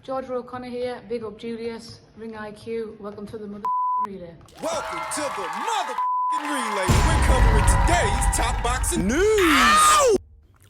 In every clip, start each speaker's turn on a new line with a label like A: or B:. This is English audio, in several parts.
A: Georgia O'Connor here. Big up Julius. Ring IQ. Welcome to the relay.
B: Welcome to the relay. We're covering today's top boxing news. Ow!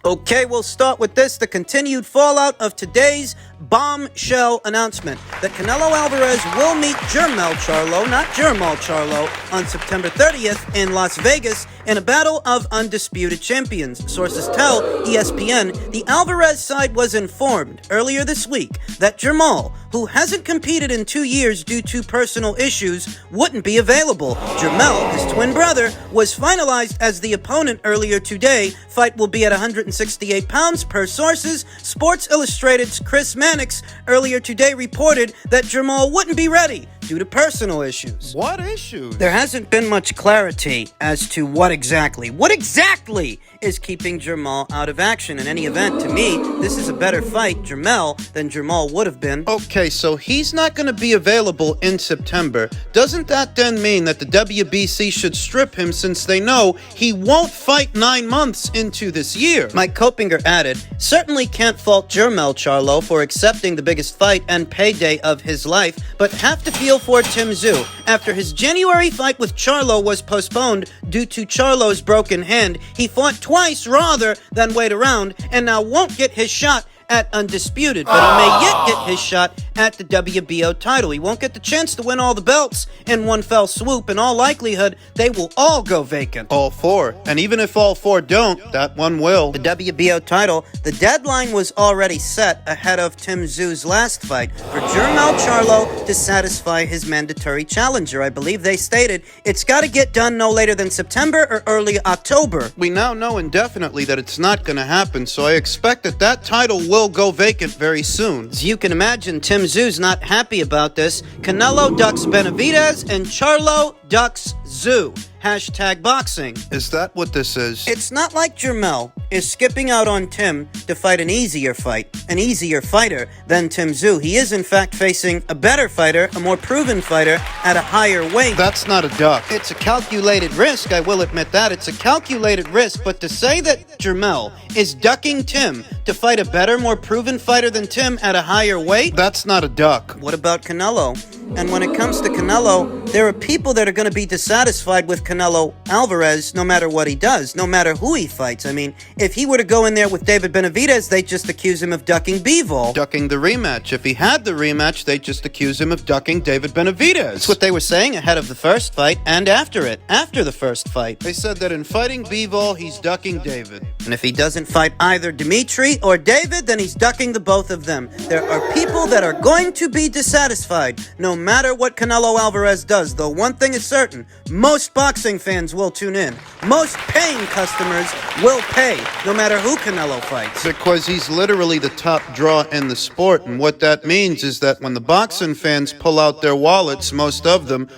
C: Okay, we'll start with this, the continued fallout of today's bombshell announcement that Canelo Alvarez will meet Charlo, not Charlo, on September 30th in Las Vegas in a battle of undisputed champions. Sources tell ESPN the Alvarez side was informed earlier this week that Jermall, who hasn't competed in 2 years due to personal issues, wouldn't be available. Jermell, his twin brother, was finalized as the opponent earlier today. Fight will be at 168 pounds per sources. Sports Illustrated's Chris Mannix earlier today reported that Jermall wouldn't be ready due to personal issues.
B: What issues?
C: There hasn't been much clarity as to what exactly is keeping Jermall out of action. In any event, to me, this is a better fight, Jermell, than Jermall would have been.
D: Okay, so he's not going to be available in September. Doesn't that then mean that the WBC should strip him since they know he won't fight 9 months into this year?
C: Mike Kopinger added, certainly can't fault Charlo for accepting the biggest fight and payday of his life, but have to feel for Tim Tszyu. After his January fight with Charlo was postponed due to Charlo's broken hand, he fought twice rather than wait around, and now won't get his shot at undisputed, but he may yet get his shot at the WBO title. He won't get the chance to win all the belts in one fell swoop. In all likelihood, they will all go vacant.
D: All four. And even if all four don't, that one will.
C: The WBO title, the deadline was already set ahead of Tim Tszyu's last fight for Charlo to satisfy his mandatory challenger. I believe they stated it's got to get done no later than September or early October.
D: We now know indefinitely that it's not going to happen, so I expect that title will go vacant very soon.
C: As you can imagine, Tim Tszyu's not happy about this. Canelo ducks Benavidez and Charlo ducks Tszyu. Hashtag boxing.
D: Is that what this is?
C: It's not like Jermell is skipping out on Tim to fight an easier fighter than Tim Tszyu. He is in fact facing a better fighter, a more proven fighter at a higher weight.
D: That's not a duck.
C: It's a calculated risk, I will admit that. It's a calculated risk, but to say that Jermell is ducking Tim to fight a better, more proven fighter than Tim at a higher weight?
D: That's not a duck.
C: What about Canelo? And when it comes to Canelo, there are people that are going to be dissatisfied with Canelo Alvarez no matter what he does, no matter who he fights. I mean, if he were to go in there with David Benavidez, they'd just accuse him of ducking Bivol.
D: Ducking the rematch. If he had the rematch, they'd just accuse him of ducking David Benavidez.
C: That's what they were saying ahead of the first fight and after the first fight.
D: They said that in fighting Bivol, he's ducking David.
C: And if he doesn't fight either Dimitri or David, then he's ducking the both of them. There are people that are going to be dissatisfied no matter what Canelo Alvarez does. Though one thing is certain, most boxing fans will tune in. Most paying customers will pay, no matter who Canelo fights.
D: Because he's literally the top draw in the sport, and what that means is that when the boxing fans pull out their wallets, most of them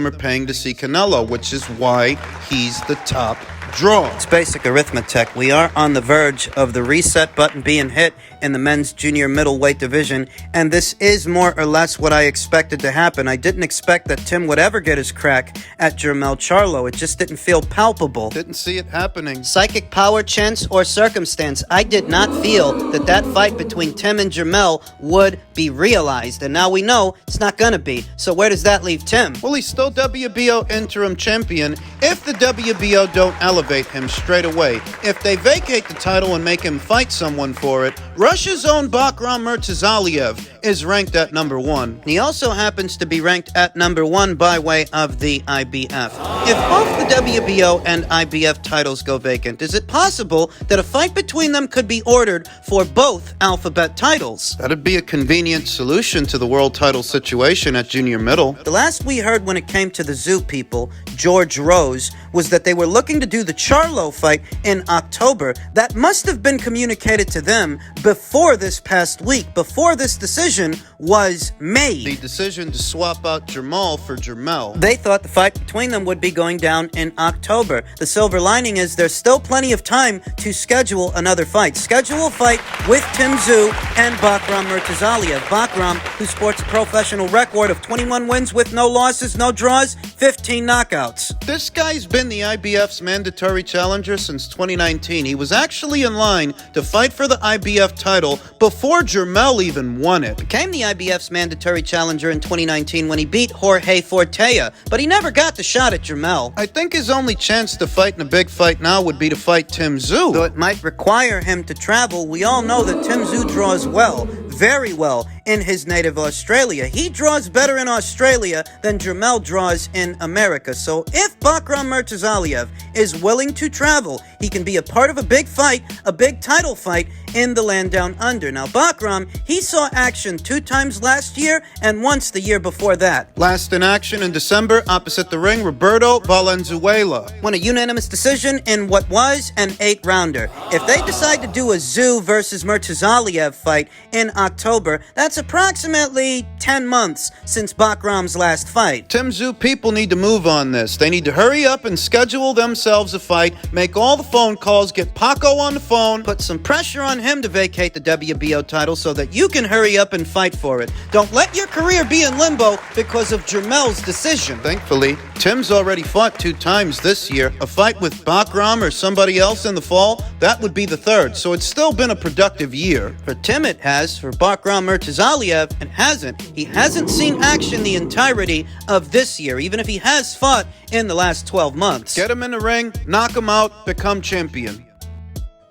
D: are paying to see Canelo, which is why he's the top draw.
C: It's basic arithmetic. We are on the verge of the reset button being hit in the men's junior middleweight division, and this is more or less what I expected to happen. I didn't expect that Tim would ever get his crack at Charlo. It just didn't feel palpable.
D: Didn't see it happening.
C: Psychic power, chance, or circumstance, I did not feel that fight between Tim and Jermell would be realized, and now we know it's not gonna be. So where does that leave Tim?
D: Well, he's still WBO interim champion if the WBO don't elevate him straight away. If they vacate the title and make him fight someone for it, Russia's own Bakram Murtazaliev is ranked at number 1.
C: He also happens to be ranked at number 1 by way of the IBF. If both the WBO and IBF titles go vacant, is it possible that a fight between them could be ordered for both alphabet titles?
D: That'd be a convenient solution to the world title situation at junior middle.
C: The last we heard when it came to the Tszyu people, George Rose, was that they were looking to do the Charlo fight in October. That must have been communicated to them before this past week, before this decision was made.
D: The decision to swap out Jermall for Jermell.
C: They thought the fight between them would be going down in October. The silver lining is there's still plenty of time to schedule another fight. Schedule a fight with Tim Tszyu and Bakram Murtazaliev. Bakram, who sports a professional record of 21 wins with no losses, no draws, 15 knockouts.
D: This guy's been the IBF's mandatory challenger since 2019. He was actually in line to fight for the IBF title before Jermell even won it.
C: Became the IBF's mandatory challenger in 2019 when he beat Jorge Fortea, but he never got the shot at Jermell.
D: I think his only chance to fight in a big fight now would be to fight Tim Tszyu.
C: Though it might require him to travel, we all know that Tim Tszyu draws well, very well, in his native Australia. He draws better in Australia than Jermell draws in America. So if Bakram Murtazaliev is willing to travel, he can be a part of a big fight, a big title fight in the land down under. Now, Bakram, he saw action 2 times last year and once the year before that.
D: Last in action in December, opposite the ring, Roberto Valenzuela.
C: Won a unanimous decision in what was an 8-rounder. If they decide to do a Tszyu versus Murtazaliev fight in October, that's approximately 10 months since Bakram's last fight.
D: Tim Tszyu people need to move on this. They need to hurry up and schedule themselves a fight, make all the phone calls, get Paco on the phone,
C: put some pressure on him to vacate the WBO title so that you can hurry up and fight for it. Don't let your career be in limbo because of Jermell's decision.
D: Thankfully, Tim's already fought 2 times this year. A fight with Bakram or somebody else in the fall, that would be the 3rd, so it's still been a productive year.
C: For Tim it has, for Bakram Murtazaliev it hasn't. He hasn't seen action the entirety of this year, even if he has fought in the last 12 months.
D: Get him in the ring, knock him out, become champion.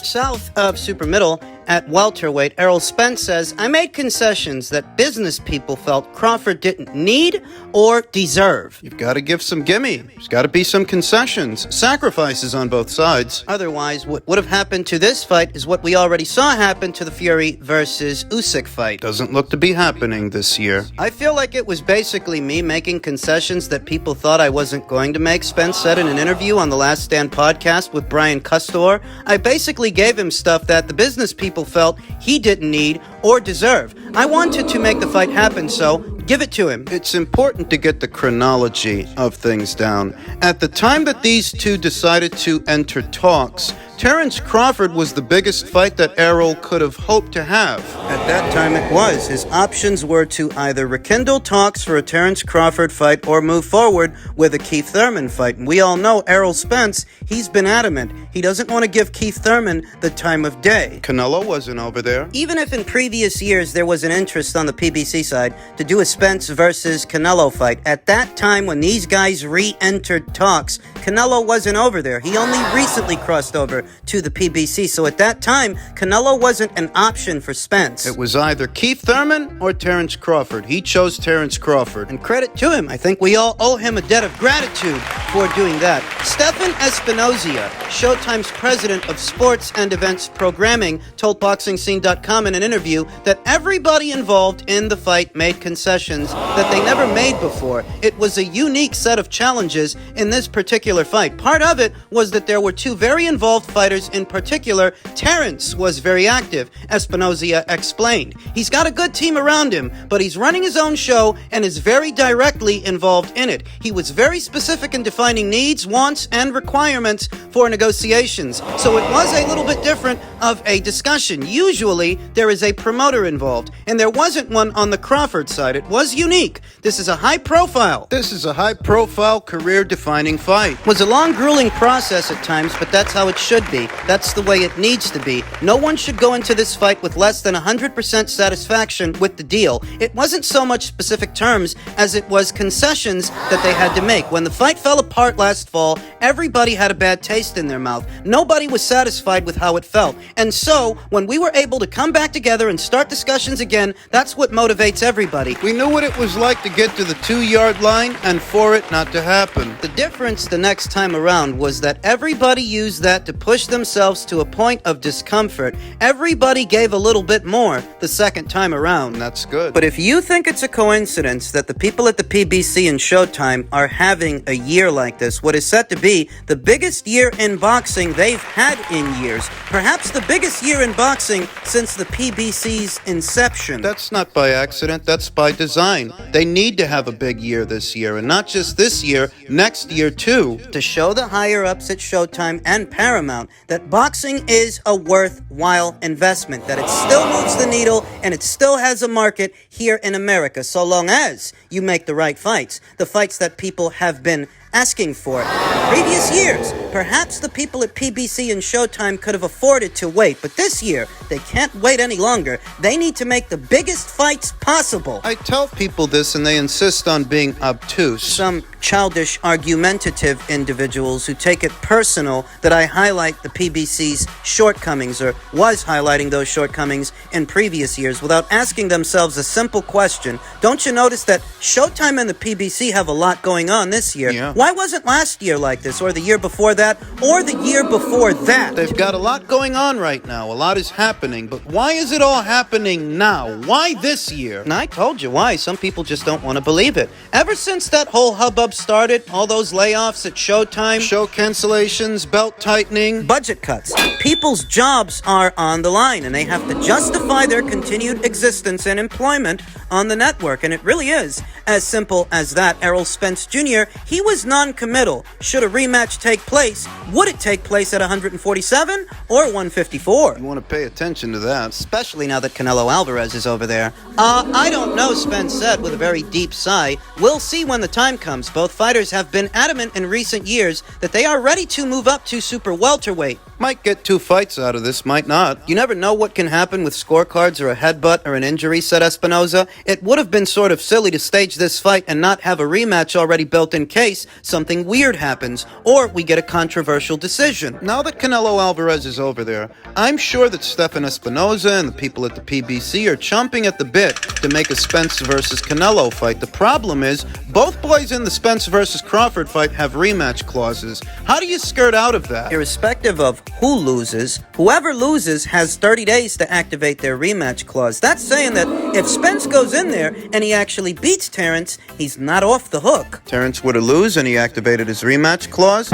C: South of super middle, at welterweight, Errol Spence says, I made concessions that business people felt Crawford didn't need or deserve.
D: You've got to give some gimme. There's got to be some concessions, sacrifices on both sides.
C: Otherwise, what would have happened to this fight is what we already saw happen to the Fury versus Usyk fight.
D: Doesn't look to be happening this year.
C: I feel like it was basically me making concessions that people thought I wasn't going to make. Spence said in an interview on the Last Stand podcast with Brian Custor, I basically gave him stuff that the business people felt he didn't need or deserve. I wanted to make the fight happen, so give it to him.
D: It's important to get the chronology of things down. At the time that these two decided to enter talks, Terence Crawford was the biggest fight that Errol could have hoped to have.
C: At that time it was. His options were to either rekindle talks for a Terence Crawford fight or move forward with a Keith Thurman fight. And we all know Errol Spence, he's been adamant. He doesn't want to give Keith Thurman the time of day.
D: Canelo wasn't over there.
C: Even if in previous years there was an interest on the PBC side to do a Spence versus Canelo fight, at that time when these guys re-entered talks, Canelo wasn't over there. He only recently crossed over to the PBC, so at that time, Canelo wasn't an option for Spence.
D: It was either Keith Thurman or Terence Crawford. He chose Terence Crawford.
C: And credit to him. I think we all owe him a debt of gratitude for doing that. Stefan Espinoza, Showtime's president of sports and events programming, told BoxingScene.com in an interview that everybody involved in the fight made concessions that they never made before. It was a unique set of challenges in this particular fight. Part of it was that there were 2 very involved fighters. In particular, Terence was very active, Espinoza explained. He's got a good team around him, but he's running his own show and is very directly involved in it. He was very specific in defining needs, wants, and requirements for negotiations. So it was a little bit different of a discussion. Usually, there is a promoter involved, and there wasn't one on the Crawford side. It was unique. This is a high-profile.
D: This is a high-profile, career-defining fight.
C: It was a long, grueling process at times, but that's how it should be. That's the way it needs to be. No one should go into this fight with less than 100% satisfaction with the deal. It wasn't so much specific terms as it was concessions that they had to make. When the fight fell apart last fall, everybody had a bad taste in their mouth. Nobody was satisfied with how it felt. And so, when we were able to come back together and start discussions again, that's what motivates everybody.
D: We knew what it was like to get to the 2-yard line and for it not to happen.
C: The difference the next time around was that everybody used that to push themselves to a point of discomfort. Everybody gave a little bit more the second time around.
D: That's good.
C: But if you think it's a coincidence that the people at the PBC and Showtime are having a year like this, what is set to be the biggest year in boxing they've had in years. Perhaps the biggest year in boxing since the PBC's inception.
D: That's not by accident, that's by design. They need to have a big year this year, and not just this year, next year too.
C: To show the higher-ups at Showtime and Paramount that boxing is a worthwhile investment, that it still moves the needle and it still has a market here in America, so long as you make the right fights, the fights that people have been asking for. Previous years, perhaps the people at PBC and Showtime could have afforded to wait, but this year, they can't wait any longer. They need to make the biggest fights possible.
D: I tell people this and they insist on being obtuse.
C: Some childish, argumentative individuals who take it personal that I highlight the PBC's shortcomings, or was highlighting those shortcomings in previous years, without asking themselves a simple question. Don't you notice that Showtime and the PBC have a lot going on this year?
D: Yeah.
C: Why wasn't last year like this, or the year before that, or the year before that?
D: They've got a lot going on right now. A lot is happening, but why is it all happening now? Why this year?
C: And I told you why. Some people just don't want to believe it. Ever since that whole hubbub started, all those layoffs at Showtime,
D: Show cancellations, belt tightening,
C: budget cuts, people's jobs are on the line, and they have to justify their continued existence and employment on the network. And it really is as simple as that. Errol Spence Jr., he was non-committal. Should a rematch take place? Would it take place at 147 or 154?
D: You want to pay attention to that.
C: Especially now that Canelo Alvarez is over there. I don't know, Spence said with a very deep sigh. We'll see when the time comes. Both fighters have been adamant in recent years that they are ready to move up to super welterweight.
D: Might get 2 fights out of this, might not.
C: You never know what can happen with scorecards or a headbutt or an injury, said Espinoza. It would have been sort of silly to stage this fight and not have a rematch already built in case something weird happens, or we get a controversial decision.
D: Now that Canelo Alvarez is over there, I'm sure that Stefan Espinoza and the people at the PBC are chomping at the bit to make a Spence versus Canelo fight. The problem is, both boys in the Spence versus Crawford fight have rematch clauses. How do you skirt out of that?
C: Irrespective of who loses, whoever loses has 30 days to activate their rematch clause. That's saying that if Spence goes in there and he actually beats Terrence, he's not off the hook.
D: Terrence were to lose and he activated his rematch clause,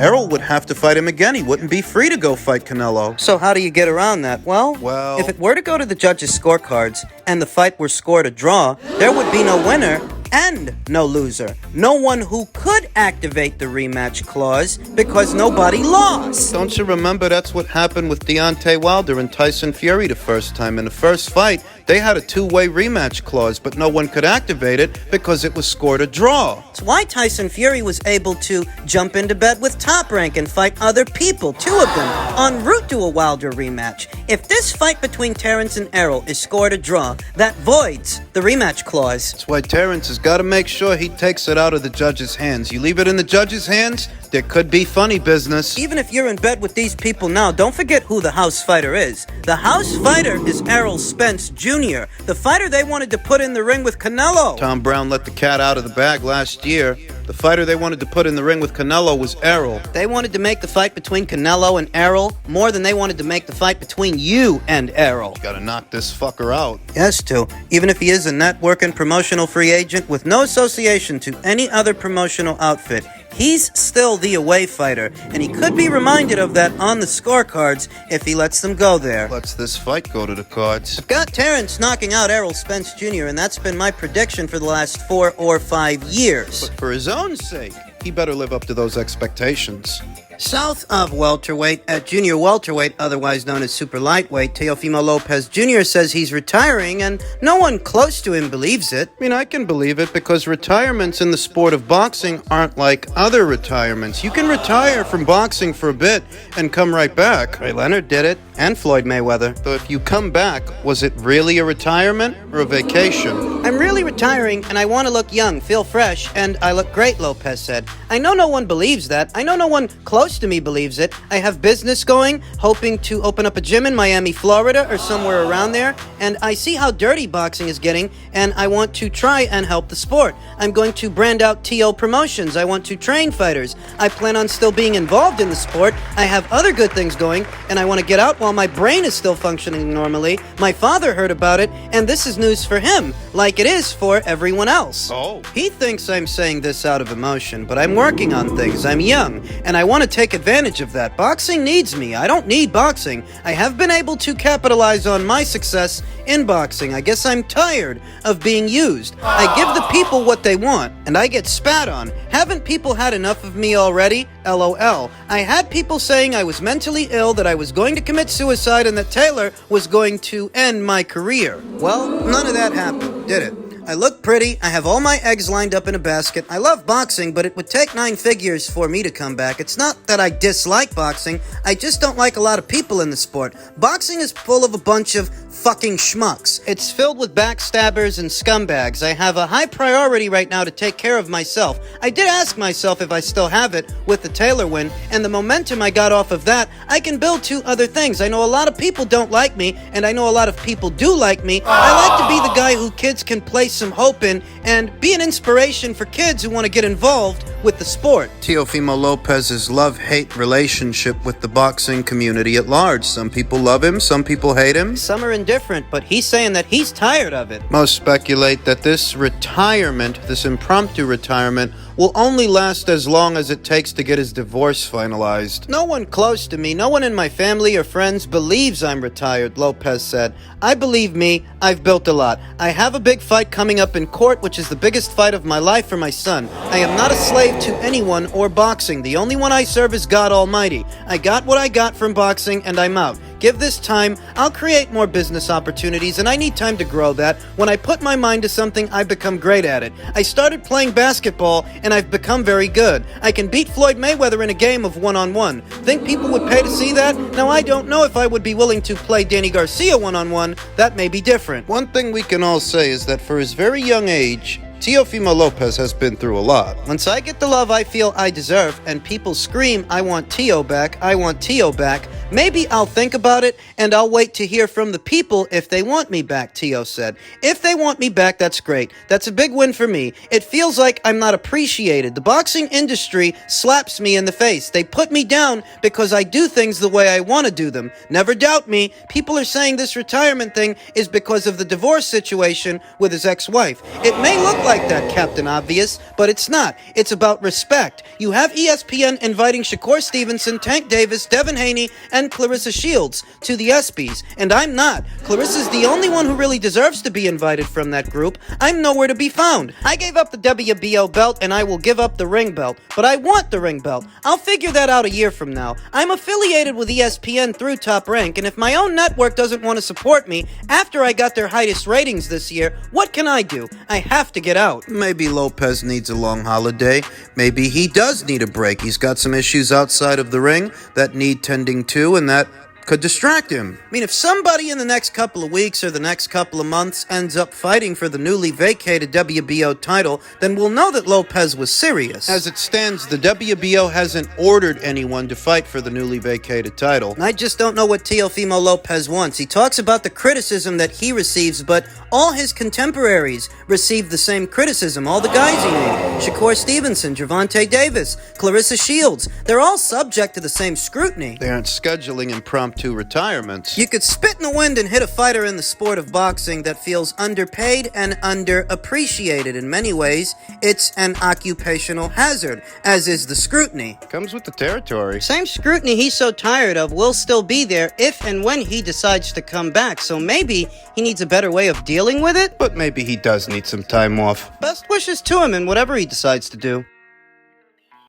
D: Errol would have to fight him again. He wouldn't be free to go fight Canelo.
C: So how do you get around that? Well, if it were to go to the judges' scorecards and the fight were scored a draw, there would be no winner and no loser. No one who could activate the rematch clause because nobody lost.
D: Don't you remember that's what happened with Deontay Wilder and Tyson Fury the first time? In the first fight, they had a 2-way rematch clause, but no one could activate it because it was scored a draw.
C: It's why Tyson Fury was able to jump into bed with Top Rank and fight other people, 2 of them, en route to a Wilder rematch. If this fight between Terrence and Errol is scored a draw, that voids the rematch clause.
D: That's why Terrence has got to make sure he takes it out of the judge's hands. You leave it in the judge's hands, there could be funny business.
C: Even if you're in bed with these people now, don't forget who the house fighter is. The house fighter is Errol Spence Jr., the fighter they wanted to put in the ring with Canelo.
D: Tom Brown let the cat out of the bag last year. The fighter they wanted to put in the ring with Canelo was Errol.
C: They wanted to make the fight between Canelo and Errol more than they wanted to make the fight between you and Errol.
D: Gotta knock this fucker out.
C: Yes, to. Even if he is a network and promotional free agent with no association to any other promotional outfit, he's still the away fighter, and he could be reminded of that on the scorecards if he lets them go there.
D: Lets this fight go to the cards.
C: I've got Terrence knocking out Errol Spence Jr., and that's been my prediction for the last 4 or 5 years.
D: But for his own sake, he better live up to those expectations.
C: South of welterweight, at junior welterweight, otherwise known as super lightweight, Teofimo Lopez Jr. says he's retiring, and no one close to him believes it.
D: I mean, I can believe it because retirements in the sport of boxing aren't like other retirements. You can retire from boxing for a bit and come right back.
C: Ray Leonard did it, and Floyd Mayweather.
D: So if you come back, was it really a retirement or a vacation?
C: I'm really retiring, and I want to look young, feel fresh, and I look great, Lopez said. I know no one believes that. I know no one close to me believes it. I have business going, hoping to open up a gym in Miami, Florida, or somewhere around there, and I see how dirty boxing is getting, and I want to try and help the sport. I'm going to brand out TO Promotions. I want to train fighters. I plan on still being involved in the sport. I have other good things going, and I want to get out while while my brain is still functioning normally, my father heard about it, and this is news for him, like it is for everyone else.
D: Oh.
C: He thinks I'm saying this out of emotion, but I'm working on things. I'm young, and I want to take advantage of that. Boxing needs me. I don't need boxing. I have been able to capitalize on my success in boxing. I guess I'm tired of being used. I give the people what they want, and I get spat on. Haven't people had enough of me already? LOL. I had people saying I was mentally ill, that I was going to commit suicide, and that Taylor was going to end my career. Well, none of that happened, did it? I look pretty, I have all my eggs lined up in a basket. I love boxing, but it would take 9 figures for me to come back. It's not that I dislike boxing, I just don't like a lot of people in the sport. Boxing is full of a bunch of fucking schmucks. It's filled with backstabbers and scumbags. I have a high priority right now to take care of myself. I did ask myself if I still have it with the Taylor win, and the momentum I got off of that, I can build 2 other things. I know a lot of people don't like me, and I know a lot of people do like me. I like to be the guy who kids can place some hope in and be an inspiration for kids who want to get involved with the sport.
D: Teofimo Lopez's love-hate relationship with the boxing community at large. Some people love him, some people hate him.
C: Some are indifferent, but he's saying that he's tired of it.
D: Most speculate that this retirement, this impromptu retirement, will only last as long as it takes to get his divorce finalized.
C: No one close to me, no one in my family or friends believes I'm retired, Lopez said. I believe me, I've built a lot. I have a big fight coming up in court, which is the biggest fight of my life for my son. I am not a slave to anyone or boxing. The only one I serve is God Almighty. I got what I got from boxing, and I'm out. Give this time, I'll create more business opportunities, and I need time to grow that. When I put my mind to something, I become great at it. I started playing basketball, and I've become very good. I can beat Floyd Mayweather in a game of one-on-one. Think people would pay to see that? Now, I don't know if I would be willing to play Danny Garcia one-on-one. That may be different.
D: One thing we can all say is that for his very young age, Teofimo Lopez has been through a lot.
C: Once I get the love I feel I deserve, and people scream, I want Teo back, I want Teo back, maybe I'll think about it, and I'll wait to hear from the people if they want me back, Teo said. If they want me back, that's great. That's a big win for me. It feels like I'm not appreciated. The boxing industry slaps me in the face. They put me down because I do things the way I want to do them. Never doubt me. People are saying this retirement thing is because of the divorce situation with his ex-wife. It may look like that, Captain Obvious, but it's not. It's about respect. You have ESPN inviting Shakur Stevenson, Tank Davis, Devin Haney, and Clarissa Shields to the ESPYs, and I'm not. Clarissa's the only one who really deserves to be invited from that group. I'm nowhere to be found. I gave up the WBO belt, and I will give up the ring belt, but I want the ring belt. I'll figure that out a year from now. I'm affiliated with ESPN through Top Rank, and if my own network doesn't want to support me after I got their highest ratings this year, what can I do? I have to get out.
D: Maybe Lopez needs a long holiday. Maybe he does need a break. He's got some issues outside of the ring that need tending to, and that could distract him.
C: I mean, if somebody in the next couple of weeks or the next couple of months ends up fighting for the newly vacated WBO title, then we'll know that Lopez was serious.
D: As it stands, the WBO hasn't ordered anyone to fight for the newly vacated title.
C: I just don't know what Teofimo Lopez wants. He talks about the criticism that he receives, but all his contemporaries receive the same criticism. All the guys he named, Shakur Stevenson, Gervonta Davis, Clarissa Shields, they're all subject to the same scrutiny.
D: They aren't scheduling impromptu retirements.
C: You could spit in the wind and hit a fighter in the sport of boxing that feels underpaid and underappreciated. In many ways, it's an occupational hazard, as is the scrutiny.
D: Comes with the territory.
C: Same scrutiny he's so tired of will still be there if and when he decides to come back, so maybe he needs a better way of dealing with it?
D: But maybe he does need some time off.
C: Best wishes to him in whatever he decides to do.